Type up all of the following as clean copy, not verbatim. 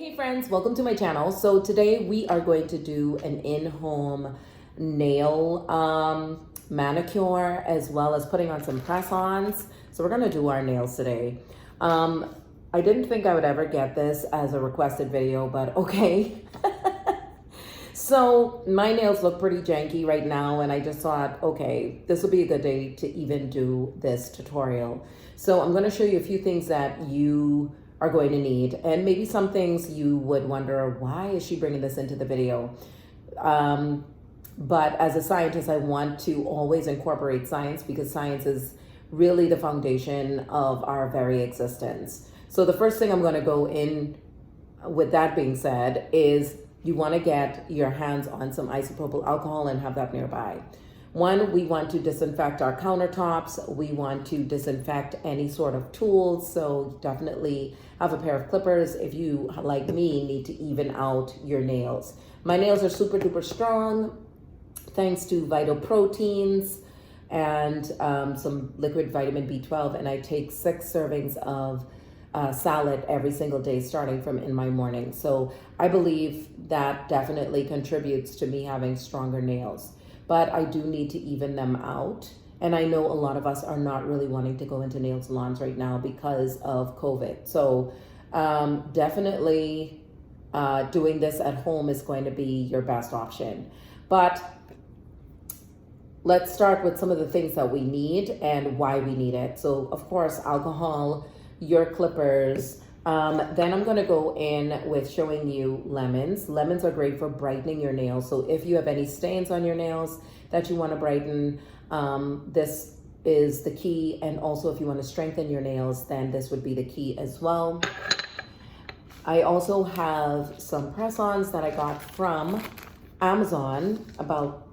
Hey friends, welcome to my channel. So today we are going to do an in-home nail manicure as well as putting on some press-ons. So we're gonna do our nails today. I didn't think I would ever get this as a requested video, but okay. So my nails look pretty janky right now and I just thought, okay, this will be a good day to even do this tutorial. So I'm gonna show you a few things that you are going to need, and maybe some things you would wonder, why is she bringing this into the video? But as a scientist, I want to always incorporate science because science is really the foundation of our very existence. So the first thing I'm going to go in with that being said is you want to get your hands on some isopropyl alcohol and have that nearby. One, we want to disinfect our countertops. We want to disinfect any sort of tools. So definitely have a pair of clippers if you, like me, need to even out your nails. My nails are super duper strong thanks to Vital Proteins and some liquid vitamin B12. And I take 6 servings of salad every single day starting from in my morning. So I believe that definitely contributes to me having stronger nails. But I do need to even them out. And I know a lot of us are not really wanting to go into nail salons right now because of COVID. So definitely doing this at home is going to be your best option. But let's start with some of the things that we need and why we need it. So of course, alcohol, your clippers. Then I'm gonna go in with showing you lemons. Lemons are great for brightening your nails. So if you have any stains on your nails that you wanna brighten, this is the key. And also if you wanna strengthen your nails, then this would be the key as well. I also have some press-ons that I got from Amazon about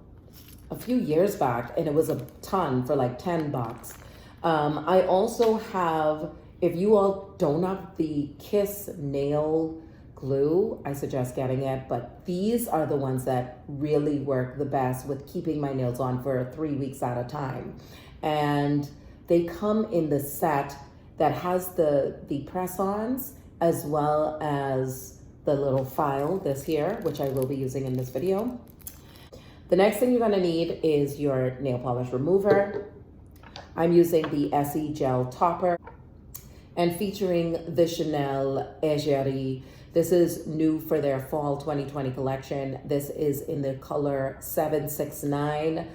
a few years back, and it was a ton for like 10 bucks. I also have, if you all don't have the Kiss nail glue, I suggest getting it, but these are the ones that really work the best with keeping my nails on for 3 weeks at a time. And they come in the set that has the press-ons as well as the little file, this here, which I will be using in this video. The next thing you're gonna need is your nail polish remover. I'm using the SE Gel Topper and featuring the Chanel Egerie. This is new for their fall 2020 collection. This is in the color 769.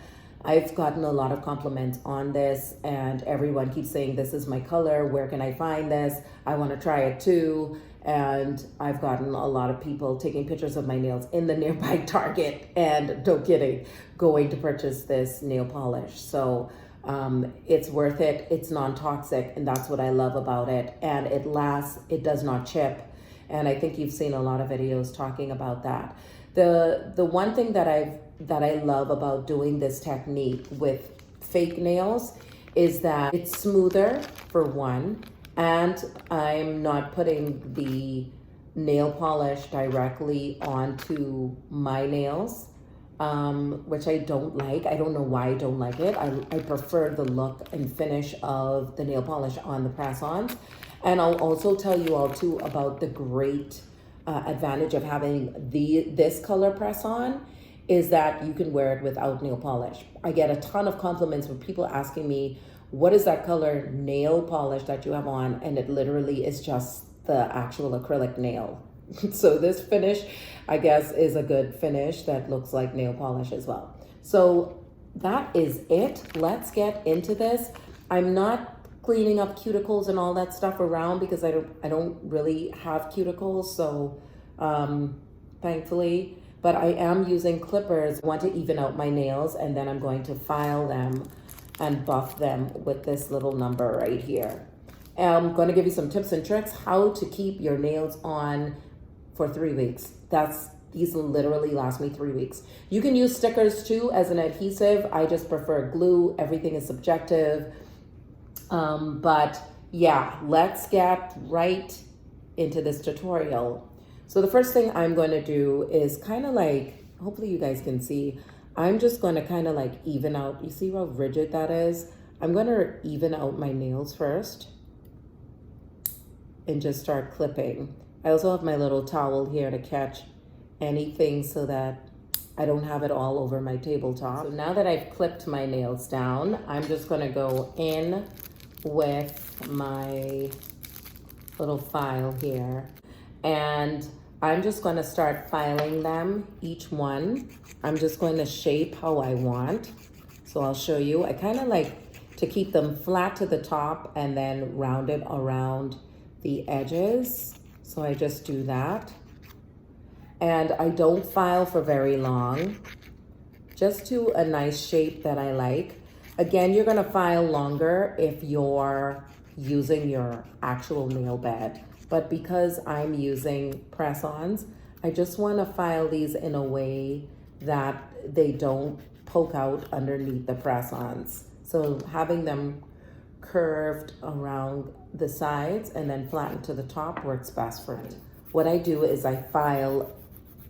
I've gotten a lot of compliments on this and everyone keeps saying, this is my color, where can I find this? I wanna try it too. And I've gotten a lot of people taking pictures of my nails in the nearby Target and, no kidding, going to purchase this nail polish. So it's worth it. It's non-toxic, and that's what I love about it. And it lasts, it does not chip. And I think you've seen a lot of videos talking about that. The one thing that I love about doing this technique with fake nails is that it's smoother, for one, and I'm not putting the nail polish directly onto my nails, which I don't like. I don't know why I don't like it. I prefer the look and finish of the nail polish on the press-ons. And I'll also tell you all too about the great advantage of having this color press-on is that you can wear it without nail polish. I get a ton of compliments from people asking me, what is that color nail polish that you have on? And it literally is just the actual acrylic nail. So this finish, I guess, is a good finish that looks like nail polish as well. So that is it. Let's get into this. I'm not cleaning up cuticles and all that stuff around because I don't really have cuticles, so thankfully. But I am using clippers. I want to even out my nails, and then I'm going to file them and buff them with this little number right here. I'm going to give you some tips and tricks how to keep your nails on for 3 weeks. These literally last me 3 weeks. You can use stickers too as an adhesive. I just prefer glue. Everything is subjective. But yeah, let's get right into this tutorial. So the first thing I'm going to do is kind of like, hopefully you guys can see, I'm just going to kind of like even out. You see how rigid that is? I'm going to even out my nails first and just start clipping. I also have my little towel here to catch anything so that I don't have it all over my tabletop. So now that I've clipped my nails down, I'm just gonna go in with my little file here, and I'm just gonna start filing them, each one. I'm just going to shape how I want. So I'll show you. I kind of like to keep them flat to the top and then rounded around the edges. So I just do that. And I don't file for very long, just to a nice shape that I like. Again, you're gonna file longer if you're using your actual nail bed, but because I'm using press-ons, I just wanna file these in a way that they don't poke out underneath the press-ons. So having them curved around the sides and then flattened to the top works best for me. What I do is I file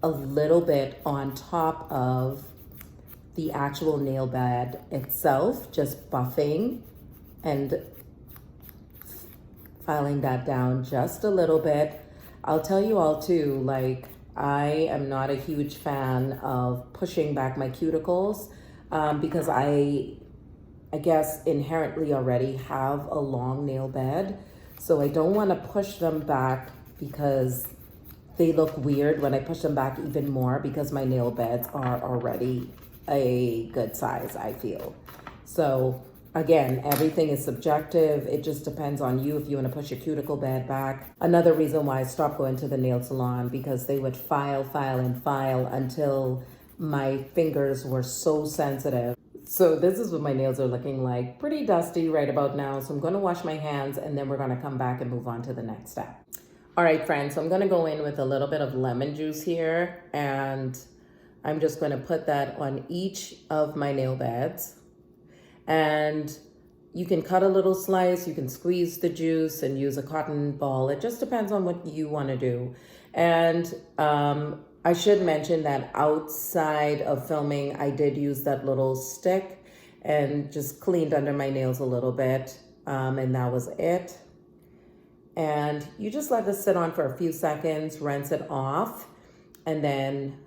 a little bit on top of the actual nail bed itself, just buffing and filing that down just a little bit. I'll tell you all too, like, I am not a huge fan of pushing back my cuticles because I guess inherently already have a long nail bed. So I don't want to push them back because they look weird when I push them back even more, because my nail beds are already a good size, I feel. So again, everything is subjective. It just depends on you if you want to push your cuticle bed back. Another reason why I stopped going to the nail salon, because they would file until my fingers were so sensitive. So this is what my nails are looking like. Pretty dusty right about now. So I'm going to wash my hands and then we're going to come back and move on to the next step. All right, friends, so I'm gonna go in with a little bit of lemon juice here, and I'm just gonna put that on each of my nail beds. And you can cut a little slice, you can squeeze the juice and use a cotton ball. It just depends on what you wanna do. And I should mention that outside of filming, I did use that little stick and just cleaned under my nails a little bit, and that was it. And you just let this sit on for a few seconds, rinse it off, and then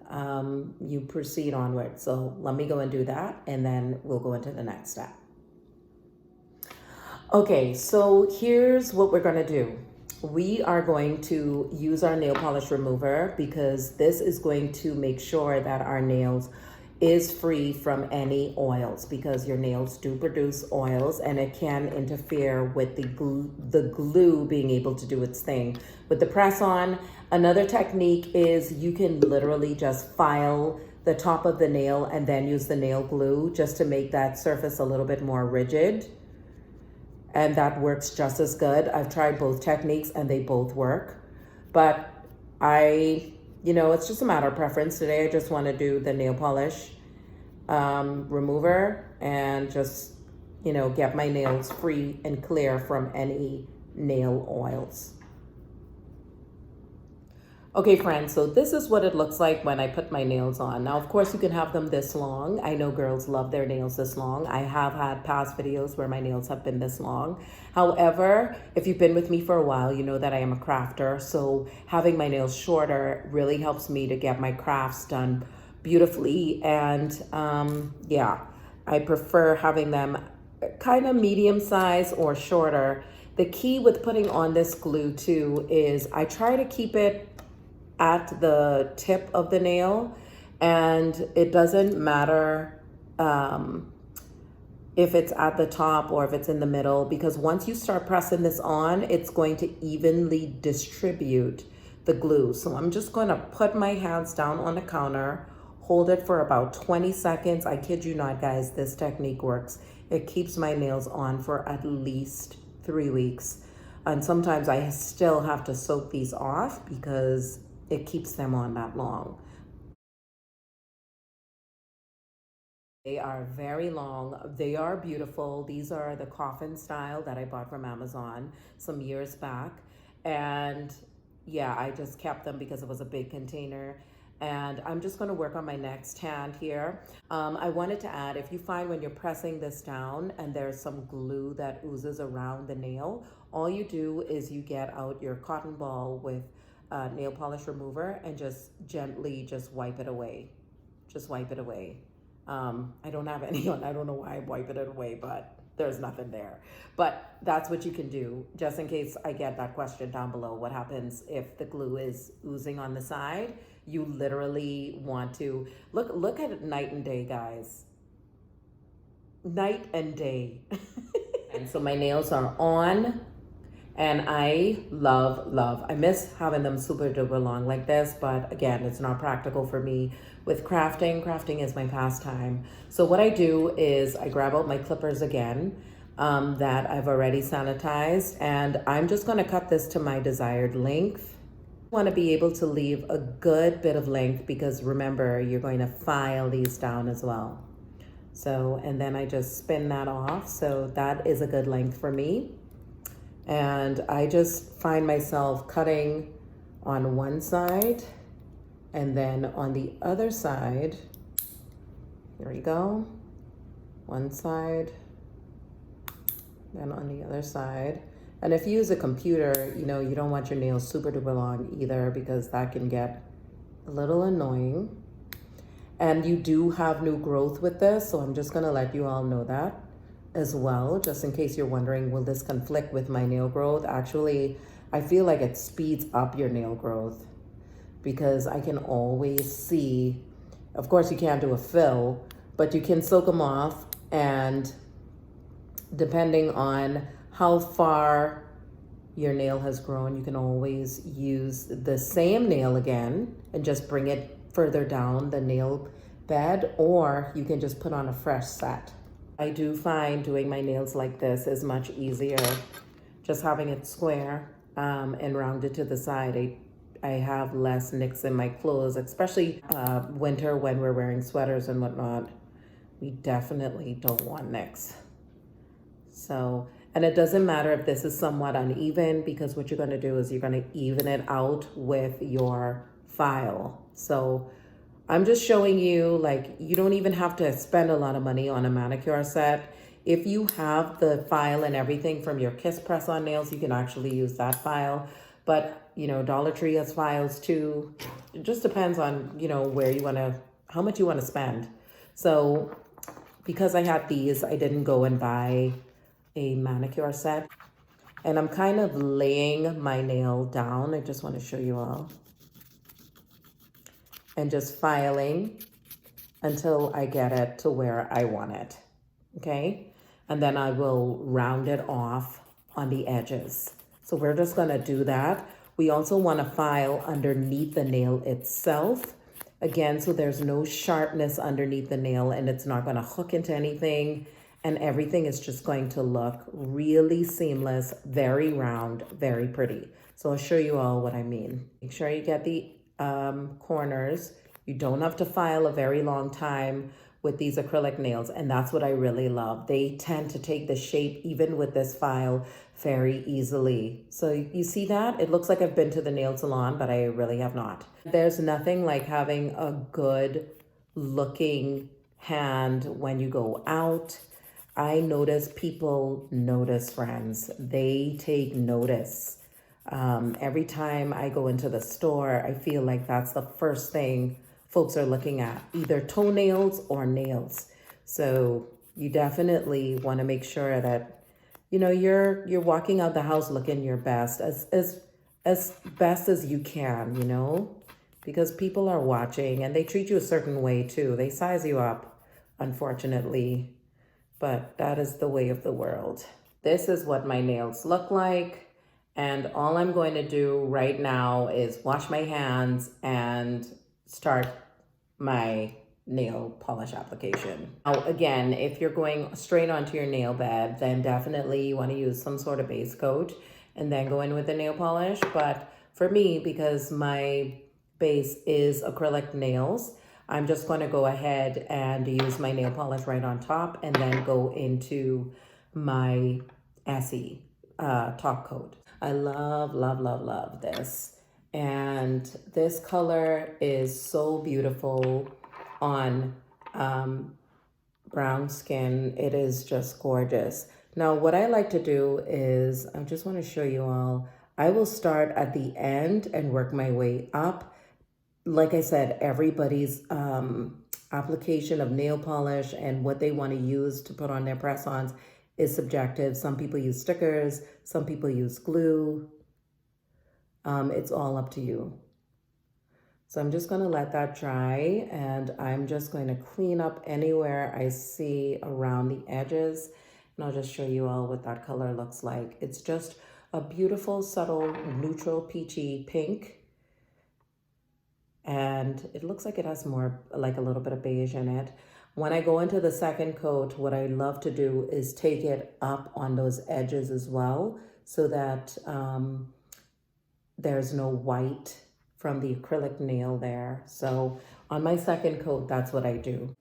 you proceed onward. So let me go and do that, and then we'll go into the next step. Okay, so here's what we're gonna do. We are going to use our nail polish remover because this is going to make sure that our nails is free from any oils, because your nails do produce oils and it can interfere with the glue being able to do its thing. With the press on, another technique is you can literally just file the top of the nail and then use the nail glue just to make that surface a little bit more rigid. And that works just as good. I've tried both techniques and they both work. But it's just a matter of preference. Today I just want to do the nail polish remover and just, get my nails free and clear from any nail oils. Okay, friends, so this is what it looks like when I put my nails on. Now, of course, you can have them this long. I know girls love their nails this long. I have had past videos where my nails have been this long. However, if you've been with me for a while, you know that I am a crafter. So having my nails shorter really helps me to get my crafts done beautifully. And I prefer having them kind of medium size or shorter. The key with putting on this glue too is I try to keep it at the tip of the nail, and it doesn't matter if it's at the top or if it's in the middle, because once you start pressing this on, it's going to evenly distribute the glue. So I'm just going to put my hands down on the counter, hold it for about 20 seconds. I kid you not, guys, this technique works. It keeps my nails on for at least 3 weeks. And sometimes I still have to soak these off because it keeps them on that long. They are very long. They are beautiful. These are the coffin style that I bought from Amazon some years back. And yeah, I just kept them because it was a big container. And I'm just going to work on my next hand here. I wanted to add, if you find when you're pressing this down and there's some glue that oozes around the nail, all you do is you get out your cotton ball with nail polish remover and just gently just wipe it away. Just wipe it away. I don't have any on. I don't know why I'm wiping it away, but there's nothing there. But that's what you can do, just in case I get that question down below. What happens if the glue is oozing on the side? You literally want to look at it night and day, guys. Night and day. And so my nails are on, and I love, I miss having them super duper long like this, but again, it's not practical for me with crafting. Crafting is my pastime. So what I do is I grab out my clippers again, that I've already sanitized, and I'm just gonna cut this to my desired length. I wanna be able to leave a good bit of length because remember, you're going to file these down as well. So, and then I just spin that off. So that is a good length for me. And I just find myself cutting on one side and then on the other side. There we go. One side, then on the other side. And if you use a computer, you know, you don't want your nails super duper long either because that can get a little annoying. And you do have new growth with this, so I'm just gonna let you all know that as well, just in case you're wondering, will this conflict with my nail growth? Actually, I feel like it speeds up your nail growth because I can always see, of course you can't do a fill, but you can soak them off, and depending on how far your nail has grown, you can always use the same nail again and just bring it further down the nail bed, or you can just put on a fresh set. I do find doing my nails like this is much easier, just having it square and rounded to the side. I have less nicks in my clothes, especially winter when we're wearing sweaters and whatnot. We definitely don't want nicks. So, and it doesn't matter if this is somewhat uneven, because what you're gonna do is you're gonna even it out with your file. So I'm just showing you, like, you don't even have to spend a lot of money on a manicure set. If you have the file and everything from your Kiss press-on nails, you can actually use that file. But, you know, Dollar Tree has files too. It just depends on, you know, where you want to, how much you want to spend. So because I had these, I didn't go and buy a manicure set. And I'm kind of laying my nail down. I just want to show you all. And just filing until I get it to where I want it, okay? And then I will round it off on the edges. So we're just gonna do that. We also wanna file underneath the nail itself, again, so there's no sharpness underneath the nail and it's not gonna hook into anything, and everything is just going to look really seamless, very round, very pretty. So I'll show you all what I mean. Make sure you get the corners. You don't have to file a very long time with these acrylic nails, and that's what I really love. They tend to take the shape, even with this file, very easily. So you see that? It looks like I've been to the nail salon, but I really have not. There's nothing like having a good looking hand when you go out. I notice people notice, friends. They take notice. Every time I go into the store, I feel like that's the first thing folks are looking at, either toenails or nails. So you definitely want to make sure that, you know, you're walking out the house looking your best, as best as you can, you know, because people are watching and they treat you a certain way too. They size you up, unfortunately, but that is the way of the world. This is what my nails look like. And all I'm going to do right now is wash my hands and start my nail polish application. Now, again, if you're going straight onto your nail bed, then definitely you want to use some sort of base coat and then go in with the nail polish. But for me, because my base is acrylic nails, I'm just going to go ahead and use my nail polish right on top and then go into my Essie top coat. I love this. And this color is so beautiful on brown skin. It is just gorgeous. Now, what I like to do is, I just want to show you all, I will start at the end and work my way up. Like I said, everybody's application of nail polish and what they want to use to put on their press-ons is subjective. Some people use stickers, some people use glue. It's all up to you. So I'm just going to let that dry, and I'm just going to clean up anywhere I see around the edges, and I'll just show you all what that color looks like. It's just a beautiful, subtle, neutral, peachy pink, and it looks like it has more, like a little bit of beige in it. When I go into the second coat, what I love to do is take it up on those edges as well, so that there's no white from the acrylic nail there. So on my second coat, that's what I do.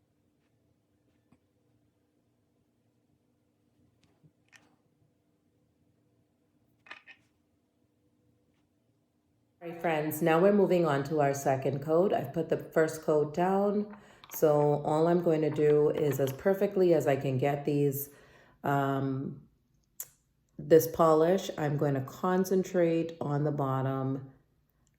All right, friends, now we're moving on to our second coat. I've put the first coat down. So all I'm going to do is, as perfectly as I can get these, this polish, I'm going to concentrate on the bottom,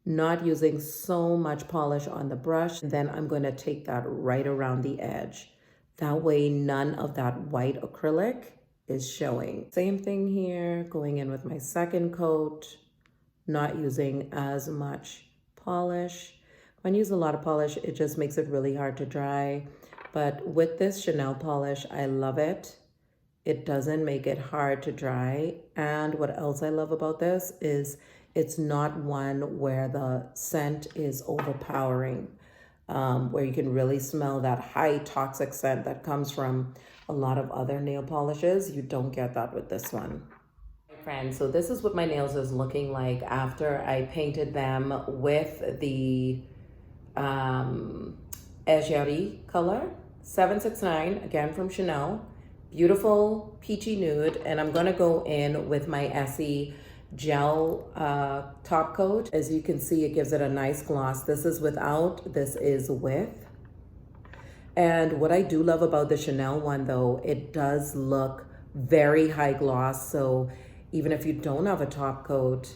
not using so much polish on the brush. And then I'm going to take that right around the edge. That way, none of that white acrylic is showing. Same thing here, going in with my second coat, not using as much polish. When I use a lot of polish, it just makes it really hard to dry. But with this Chanel polish, I love it. It doesn't make it hard to dry. And what else I love about this is it's not one where the scent is overpowering, where you can really smell that high toxic scent that comes from a lot of other nail polishes. You don't get that with this one. Friends, so this is what my nails is looking like after I painted them with the Egerie color 769, again from Chanel. Beautiful peachy nude, and I'm gonna go in with my Essie gel top coat. As you can see, it gives it a nice gloss. This is without, this is with. And what I do love about the Chanel one though, it does look very high gloss. So even if you don't have a top coat,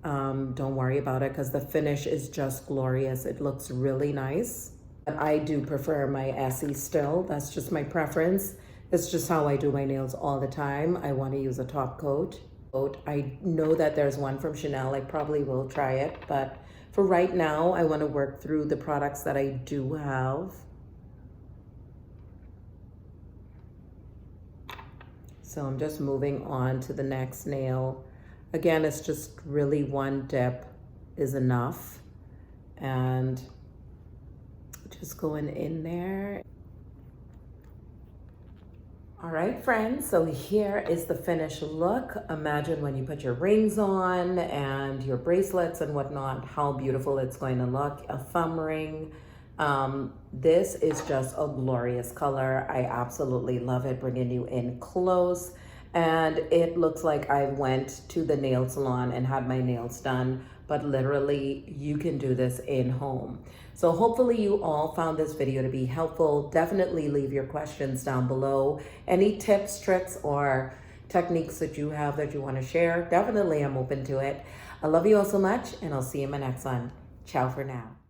don't worry about it, because the finish is just glorious. It looks really nice. But I do prefer my Essie still. That's just my preference. It's just how I do my nails all the time. I want to use a top coat. I know that there's one from Chanel. I probably will try it, but for right now, I want to work through the products that I do have. So I'm just moving on to the next nail. Again, it's just really one dip is enough. And just going in there. All right, friends, so here is the finished look. Imagine when you put your rings on and your bracelets and whatnot, how beautiful it's going to look. A thumb ring. This is just a glorious color. I absolutely love it, bringing you in close. And it looks like I went to the nail salon and had my nails done, but literally you can do this in home. So hopefully you all found this video to be helpful. Definitely leave your questions down below. Any tips, tricks, or techniques that you have that you want to share, definitely I'm open to it. I love you all so much, and I'll see you in my next one. Ciao for now.